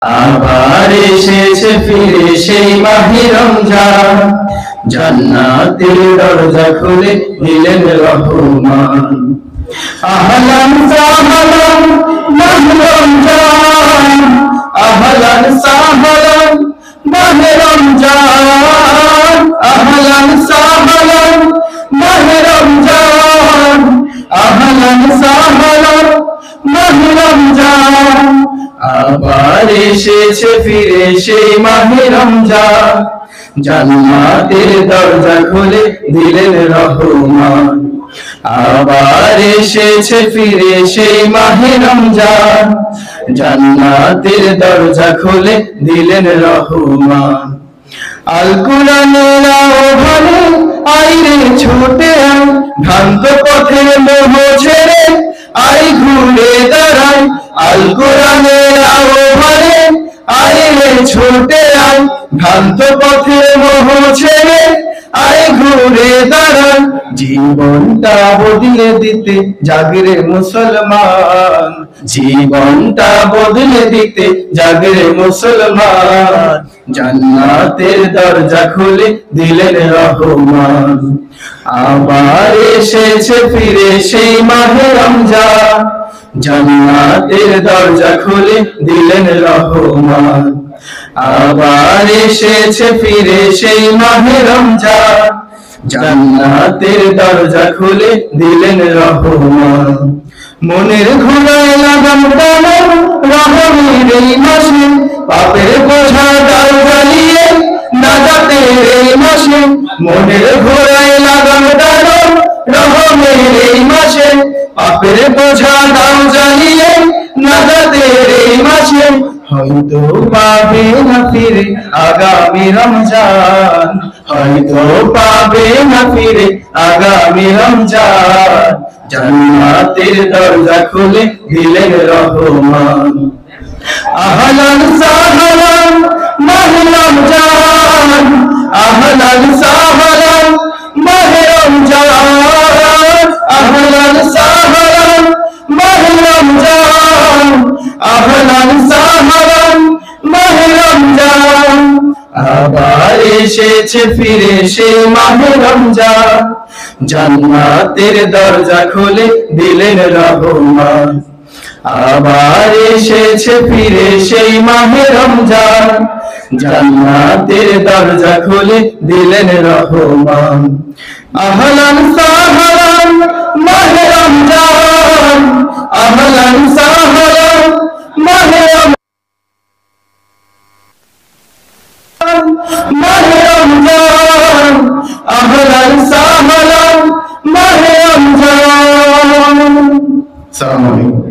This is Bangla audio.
আবার এসেছে ফিরে সেই মাহে রমজান, জান্নাতের দরজা খুলে দিলেন রহমান। আহলান সাহলান মাহে রমজান, আহলান সাহলান মাহে রমজান, আহলান সাহলান মাহে রমজান, আহলান সাহলান মাহে রমজান। আবার এসেছে ফিরে সেই মাহে রমজান, জান্নাতের দরজা খুলে দিলেন রহমান। আবার এসেছে ফিরে সেই মাহে রমজান, জান্নাতের দরজা খুলে দিলেন রহমান। আল কুরআনের আহ্বানে আইরে ছুটে আয়, ভ্রান্ত পথের মোহ ছেড়ে আই ঘুরে দাঁড়ায়। আল কুরআনের আহ্বানে আইরে ছুটে আয়, ভ্রান্ত পথের মোহ ছেড়ে আই ঘুরে দাঁড়ায়। জীবনটা বদলে দিতে জাগরে মুসলমান, জীবনটা বদলে দিতে জাগরে মুসলমান। জান্নাতের দরজা খুলে দিলেন রহমান। আবার এসেছে ফিরে সেই মাহে রমজান, জান্নাতের দরজা খুলে দিলেন রহমান। আবার এসেছে ফিরে সেই মাহে রমজান, জান্নাতের দরজা খুলে দিলেন রহমান। মনের ঘোড়ায় লাগাম টানো রহমের এই মাসে, পাপের বোঝা ডাল জ্বালিয়ে নাজাতের এই মাসে। মনের ঘোড়ায় লাগাম টানো রহমের এই মাসে, পাপের বোঝা ডাল জ্বালিয়ে নাজাতের এই মাসে। হয়তো পাবে না ফিরে আগামী রমজান, হয়তো পাবে না ফিরে আগামী রমজান। জান্নাতের দরজা খুলে দিলেন রহমান। আহলান সাহলান মাহে রমজান, আহলান সাহলান মাহে রমজান, আহলান সাহলান মাহে রমজান, আহলান সাহলান মাহে রমজান। আবার এসেছে ফিরে সেই মাহে রমজান, জান্নাতের দরজা খুলে দিলেন রহমান। আবার এসেছে ফিরে সেই মাহে রমজান, জান্নাতের দরজা খুলে দিলেন রহমান। আহলান সাহলান মাহে রমজান, আহলান সাহলান মাহে মাহে রমজান, আহলান সাহলান মাহে রমজান। আসসালামু আলাইকুম।